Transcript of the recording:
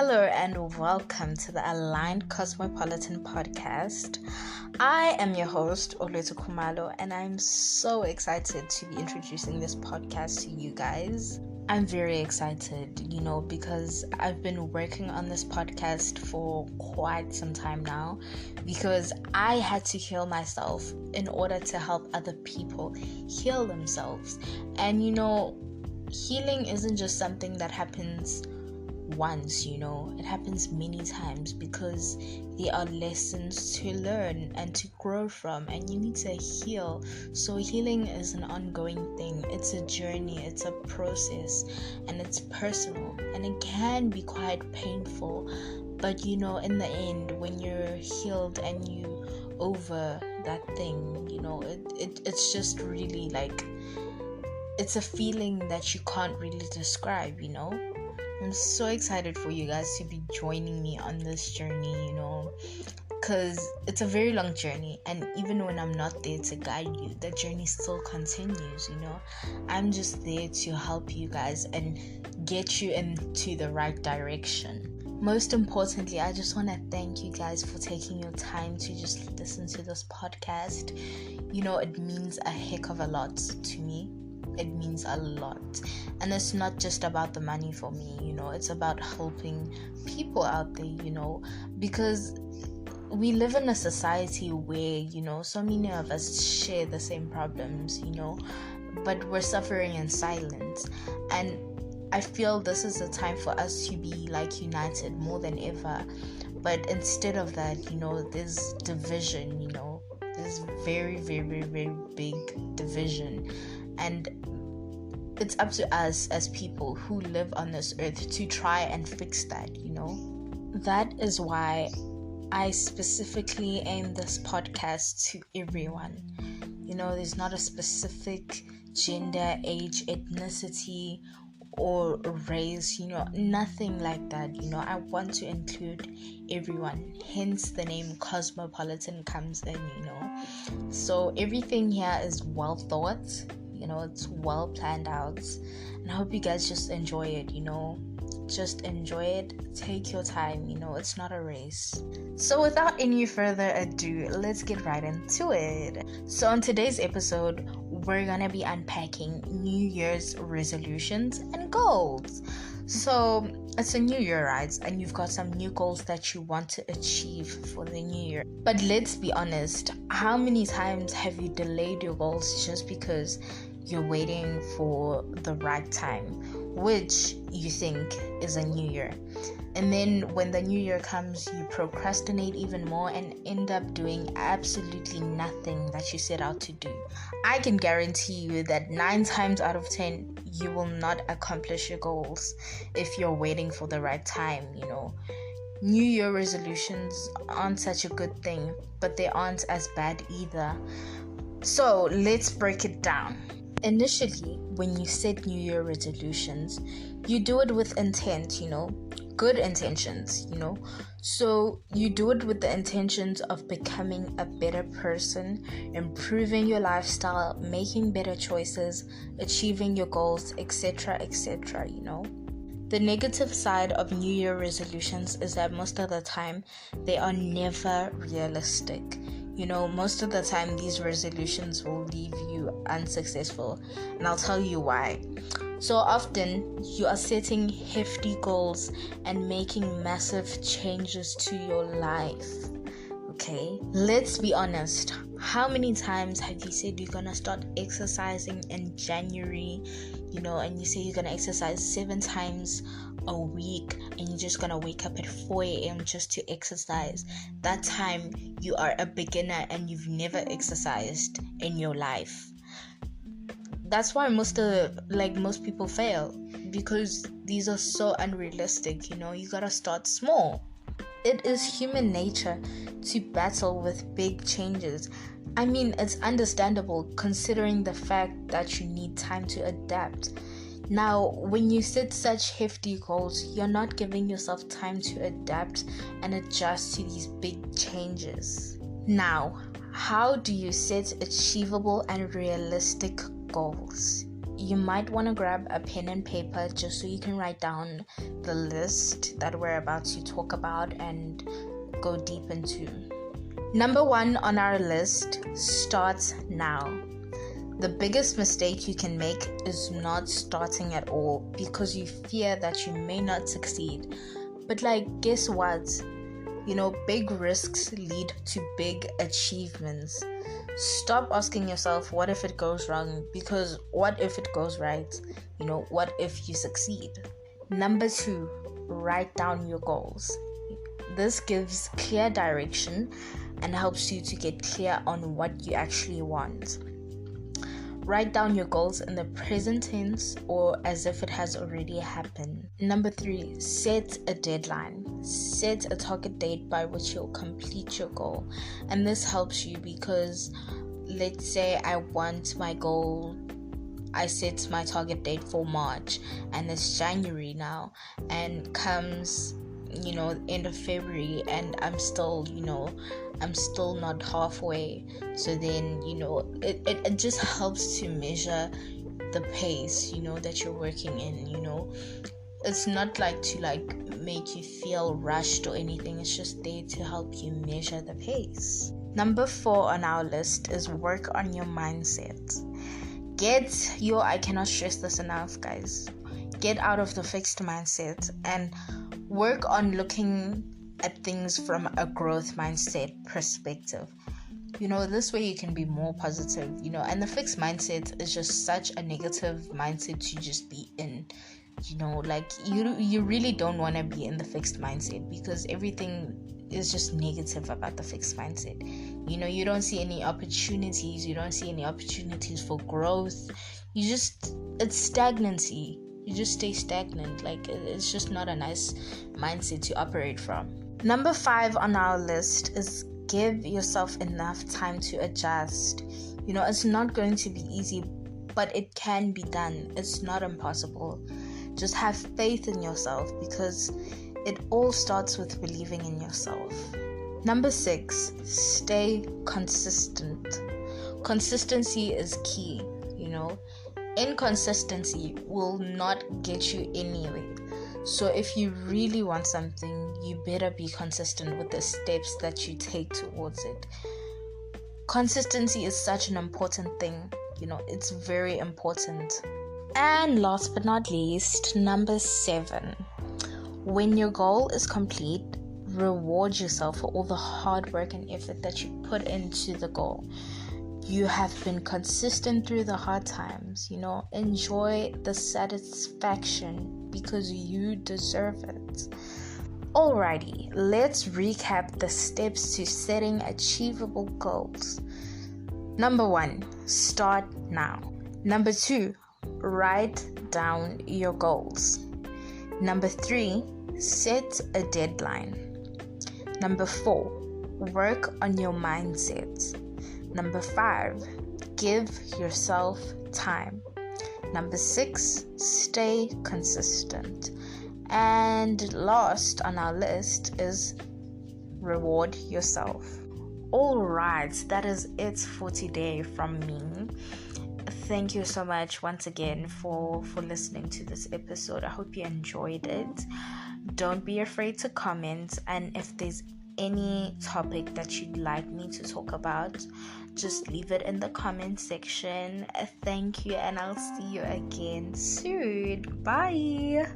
Hello and welcome to the Aligned Cosmopolitan Podcast. I am your host, Oluwatu Kumalo, and I'm so excited to be introducing this podcast to you guys. I'm very excited, because I've been working on this podcast for quite some time now because I had to heal myself in order to help other people heal themselves. And, healing isn't just something that happens once, it happens many times because there are lessons to learn and to grow from, and you need to heal. So healing is an ongoing thing. It's a journey, it's a process, and it's personal, and it can be quite painful, but in the end, when you're healed and you over that thing, it's just really it's a feeling that you can't really describe. I'm so excited for you guys to be joining me on this journey, because it's a very long journey, and even when I'm not there to guide you, the journey still continues. I'm just there to help you guys and get you into the right direction. Most importantly, I just want to thank you guys for taking your time to just listen to this podcast. It means a heck of a lot to me. It means a lot, and it's not just about the money for me, it's about helping people out there, because we live in a society where, so many of us share the same problems, but we're suffering in silence. And I feel this is a time for us to be united more than ever. But instead of that, there's division, there's very, very, very big division. And it's up to us as people who live on this earth to try and fix that, That is why I specifically aim this podcast to everyone. There's not a specific gender, age, ethnicity, or race, nothing like that. I want to include everyone, hence the name Cosmopolitan comes in. So everything here is well thought, it's well planned out, and I hope you guys just enjoy it. Just enjoy it, take your time, it's not a race. So without any further ado, let's get right into it. So on today's episode, we're gonna be unpacking New Year's resolutions and goals. So it's a new year, right? And you've got some new goals that you want to achieve for the new year. But let's be honest, how many times have you delayed your goals just because you're waiting for the right time, which you think is a new year? And then when the new year comes, you procrastinate even more and end up doing absolutely nothing that you set out to do. I can guarantee you that 9 times out of 10, you will not accomplish your goals if you're waiting for the right time, New Year resolutions aren't such a good thing, but they aren't as bad either. So let's break it down. Initially, when you set New Year resolutions, you do it with intent, good intentions, So you do it with the intentions of becoming a better person, improving your lifestyle, making better choices, achieving your goals, etc., etc., The negative side of New Year resolutions is that most of the time they are never realistic. Most of the time these resolutions will leave you unsuccessful, and I'll tell you why. So often you are setting hefty goals and making massive changes to your life. Okay, let's be honest. How many times have you said you're gonna start exercising in January, and you say you're gonna exercise 7 times a week, and you're just gonna wake up at 4 a.m. just to exercise? That time you are a beginner and you've never exercised in your life. That's why most people fail, because these are so unrealistic. You gotta start small. It is human nature to battle with big changes. I mean, it's understandable considering the fact that you need time to adapt. Now, when you set such hefty goals, you're not giving yourself time to adapt and adjust to these big changes. Now, how do you set achievable and realistic goals? you might want to grab a pen and paper just so you can write down the list that we're about to talk about and go deep into. Number 1 on our list, start now. The biggest mistake you can make is not starting at all because you fear that you may not succeed. But guess what? Big risks lead to big achievements. Stop asking yourself, what if it goes wrong? Because what if it goes right? What if you succeed? Number 2, write down your goals. This gives clear direction and helps you to get clear on what you actually want. Write down your goals in the present tense or as if it has already happened. Number 3, set a deadline. Set a target date by which you'll complete your goal. And this helps you because let's say I want my goal, I set my target date for March and it's January now, and comes end of February and I'm still not halfway. So then it just helps to measure the pace that you're working in. It's not to make you feel rushed or anything. It's just there to help you measure the pace. Number 4 on our list is work on your mindset. I cannot stress this enough, guys. Get out of the fixed mindset and work on looking at things from a growth mindset perspective. This way you can be more positive, and the fixed mindset is just such a negative mindset to just be in. You really don't want to be in the fixed mindset because everything is just negative about the fixed mindset. You don't see any opportunities. You don't see any opportunities for growth. It's stagnancy. You just stay stagnant. It's just not a nice mindset to operate from. Number 5 on our list is give yourself enough time to adjust. It's not going to be easy, but it can be done. It's not impossible. Just have faith in yourself because it all starts with believing in yourself. Number 6, stay consistent. Consistency is key. Inconsistency will not get you anywhere. So if you really want something, you better be consistent with the steps that you take towards it. Consistency is such an important thing. It's very important. And last but not least, number 7. When your goal is complete, reward yourself for all the hard work and effort that you put into the goal. You have been consistent through the hard times. Enjoy the satisfaction because you deserve it. Alrighty, let's recap the steps to setting achievable goals. Number 1, start now. Number 2, write down your goals. Number 3, set a deadline. Number 4, work on your mindset. Number 5, give yourself time. Number 6, stay consistent. And last on our list is reward yourself. Alright, that is it for today from me. Thank you so much once again for listening to this episode. I hope you enjoyed it. Don't be afraid to comment, and if there's any topic that you'd like me to talk about, just leave it in the comment section. Thank you, and I'll see you again soon. Bye.